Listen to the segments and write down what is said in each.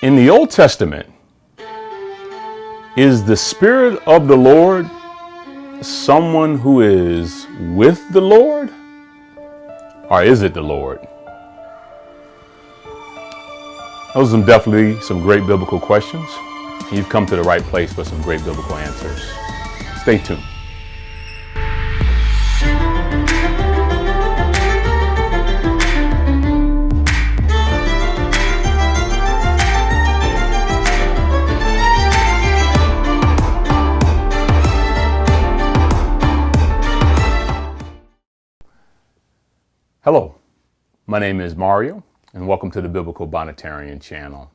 In the Old Testament, is the Spirit of the Lord someone who is with the Lord, or is it the Lord? Those are definitely some great biblical questions. You've come to the right place for some great biblical answers. Stay tuned. Hello, my name is Mario, and welcome to the Biblical Binitarian channel.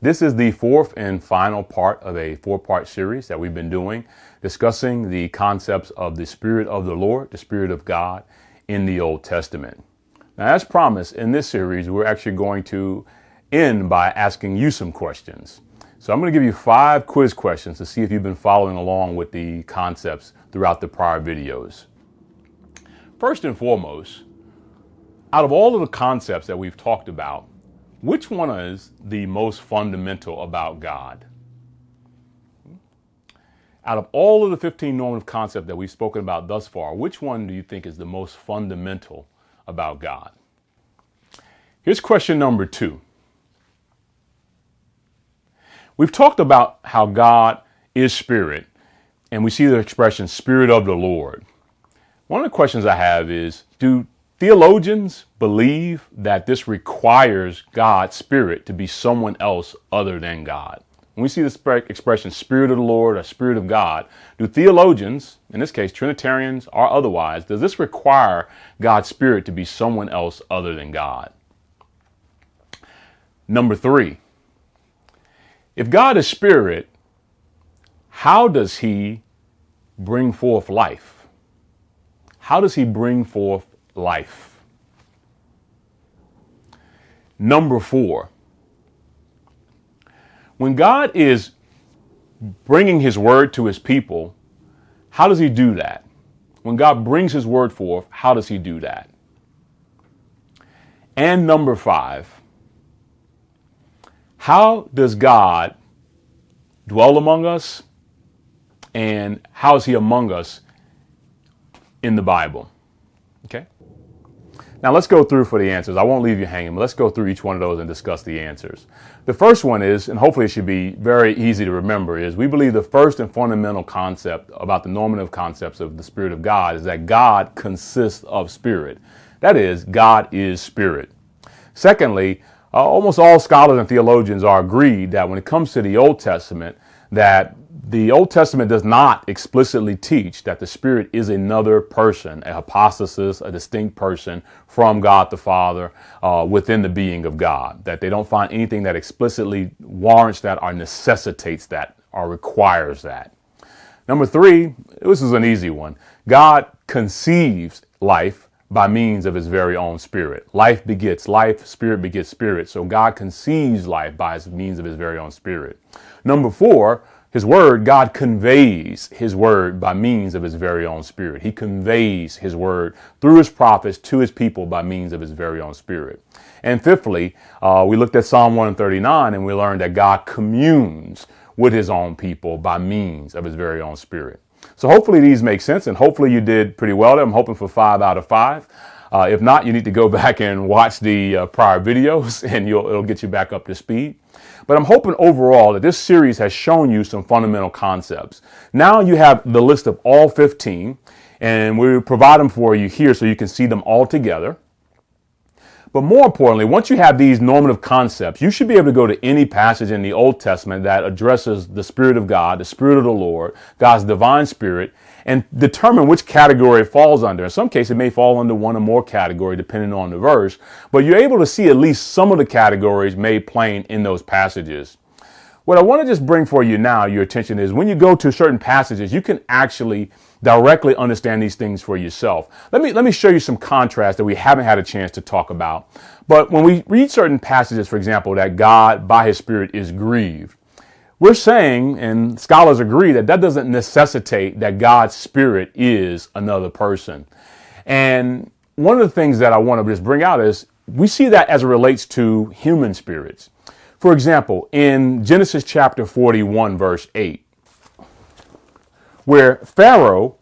This is the fourth and final part of a four-part series that we've been doing, discussing the concepts of the Spirit of the Lord, the Spirit of God in the Old Testament. Now, as promised, in this series, we're actually going to end by asking you some questions. So I'm going to give you 5 quiz questions to see if you've been following along with the concepts throughout the prior videos. First and foremost, out of all of the concepts that we've talked about, which one is the most fundamental about God? Out of all of the 15 normative concepts that we've spoken about thus far, which one do you think is the most fundamental about God? Here's question number 2. We've talked about how God is spirit, and we see the expression Spirit of the Lord. One of the questions I have is, do theologians believe that this requires God's Spirit to be someone else other than God? When we see the expression Spirit of the Lord or Spirit of God, do theologians, in this case Trinitarians or otherwise, does this require God's Spirit to be someone else other than God? Number 3, if God is Spirit, how does He bring forth life? How does He bring forth life? Number 4, when God is bringing His word to His people, how does He do that? When God brings His word forth, how does He do that? And number 5, how does God dwell among us, and how is He among us in the Bible? Okay. Now let's go through for the answers. I won't leave you hanging, but let's go through each one of those and discuss the answers. The first one is, and hopefully it should be very easy to remember, is we believe the first and fundamental concept about the normative concepts of the Spirit of God is that God consists of spirit. That is, God is spirit. Secondly, almost all scholars and theologians are agreed that when it comes to the Old Testament, that the Old Testament does not explicitly teach that the Spirit is another person, a hypostasis, a distinct person from God the Father within the being of God, that they don't find anything that explicitly warrants that or necessitates that or requires that. Number 3, this is an easy one. God conceives life by means of His very own Spirit. Life begets life, Spirit begets Spirit. So God conceives life by means of His very own Spirit. Number 4, His word, God conveys His word by means of His very own Spirit. He conveys His word through His prophets to His people by means of His very own Spirit. And fifthly, we looked at Psalm 139 and we learned that God communes with His own people by means of His very own Spirit. So hopefully these make sense, and hopefully you did pretty well there. I'm hoping for 5 out of 5. If not, you need to go back and watch the prior videos and it'll get you back up to speed. But I'm hoping overall that this series has shown you some fundamental concepts. Now you have the list of all 15, and we provide them for you here so you can see them all together. But more importantly, once you have these normative concepts, you should be able to go to any passage in the Old Testament that addresses the Spirit of God, the Spirit of the Lord, God's divine Spirit, and determine which category it falls under. In some cases, it may fall under one or more categories depending on the verse, but you're able to see at least some of the categories made plain in those passages. What I want to just bring for you now, your attention, is when you go to certain passages, you can actually directly understand these things for yourself. Let me show you some contrast that we haven't had a chance to talk about. But when we read certain passages, for example, that God by His Spirit is grieved, we're saying, and scholars agree, that that doesn't necessitate that God's Spirit is another person. And one of the things that I want to just bring out is we see that as it relates to human spirits. For example, in Genesis chapter 41, verse 8, where Pharaoh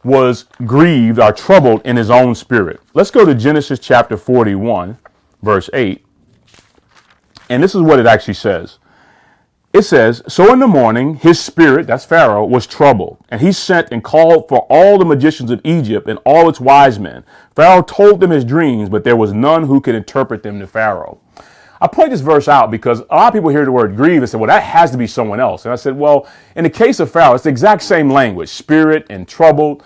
was grieved or troubled in his own spirit. Let's go to Genesis chapter 41, verse 8. And this is what it actually says. It says, so in the morning, his spirit, that's Pharaoh, was troubled, and he sent and called for all the magicians of Egypt and all its wise men. Pharaoh told them his dreams, but there was none who could interpret them to Pharaoh. I point this verse out because a lot of people hear the word grieve and say, well, that has to be someone else. And I said, well, in the case of Pharaoh, it's the exact same language, spirit and troubled.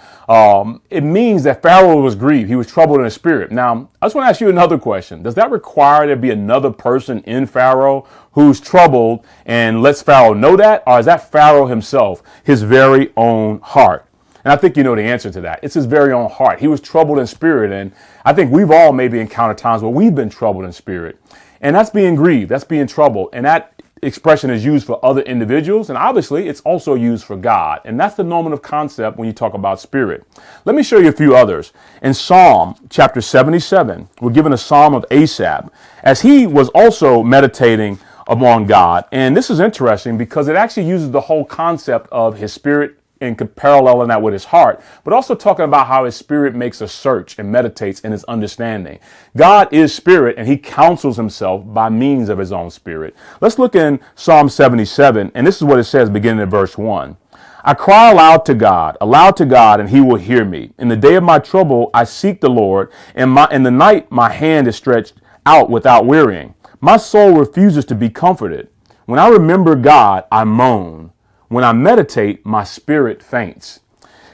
It means that Pharaoh was grieved. He was troubled in his spirit. Now, I just want to ask you another question. Does that require there be another person in Pharaoh who's troubled and lets Pharaoh know that? Or is that Pharaoh himself, his very own heart? And I think you know the answer to that. It's his very own heart. He was troubled in spirit. And I think we've all maybe encountered times where we've been troubled in spirit. And that's being grieved. That's being troubled. And that expression is used for other individuals. And obviously, it's also used for God. And that's the normative concept when you talk about spirit. Let me show you a few others. In Psalm chapter 77, we're given a psalm of Asaph, as he was also meditating upon God. And this is interesting because it actually uses the whole concept of his spirit and paralleling that with his heart, but also talking about how his spirit makes a search and meditates in his understanding. God is spirit, and he counsels himself by means of his own spirit. Let's look in Psalm 77, and this is what it says beginning at verse 1. I cry aloud to God, and he will hear me. In the day of my trouble, I seek the Lord, and in the night my hand is stretched out without wearying. My soul refuses to be comforted. When I remember God, I moan. When I meditate, my spirit faints.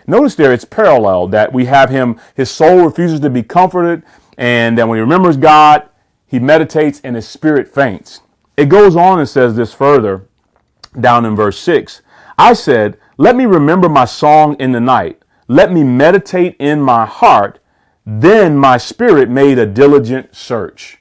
Notice there it's parallel that we have his soul refuses to be comforted, and then when he remembers God, he meditates and his spirit faints. It goes on and says this further down in verse 6. I said, let me remember my song in the night. Let me meditate in my heart. Then my spirit made a diligent search.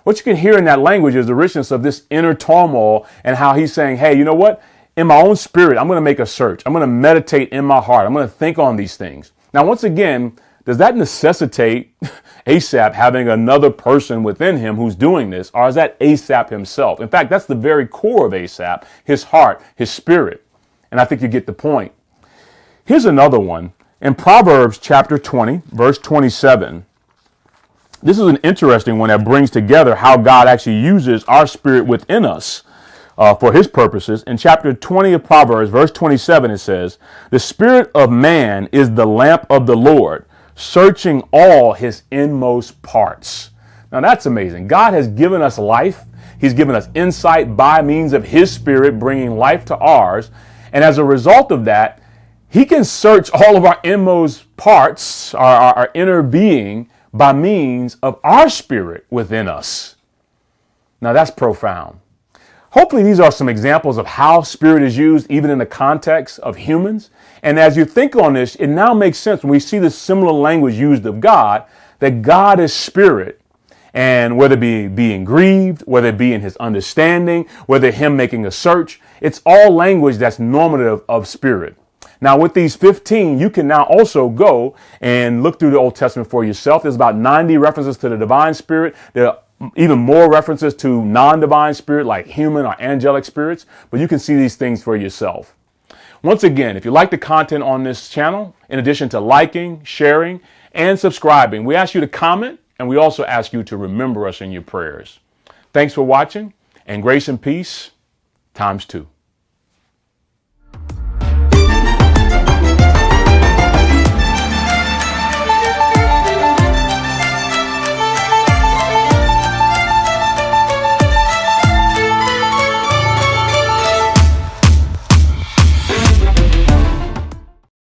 What you can hear in that language is the richness of this inner turmoil and how he's saying, hey, you know what? In my own spirit, I'm going to make a search. I'm going to meditate in my heart. I'm going to think on these things. Now, once again, does that necessitate Asaph having another person within him who's doing this? Or is that Asaph himself? In fact, that's the very core of Asaph, his heart, his spirit. And I think you get the point. Here's another one. In Proverbs chapter 20, verse 27, this is an interesting one that brings together how God actually uses our spirit within us. For his purposes. In chapter 20 of Proverbs, verse 27, it says, the spirit of man is the lamp of the Lord, searching all his inmost parts. Now that's amazing. God has given us life. He's given us insight by means of his spirit, bringing life to ours. And as a result of that, he can search all of our inmost parts, our inner being, by means of our spirit within us. Now that's profound. Hopefully these are some examples of how spirit is used even in the context of humans. And as you think on this, it now makes sense when we see this similar language used of God, that God is spirit. And whether it be being grieved, whether it be in his understanding, whether him making a search, it's all language that's normative of spirit. Now, with these 15, you can now also go and look through the Old Testament for yourself. There's about 90 references to the divine spirit. There are even more references to non-divine spirit like human or angelic spirits, but you can see these things for yourself. Once again, if you like the content on this channel, in addition to liking, sharing, and subscribing, we ask you to comment, and we also ask you to remember us in your prayers. Thanks for watching, and grace and peace ×2.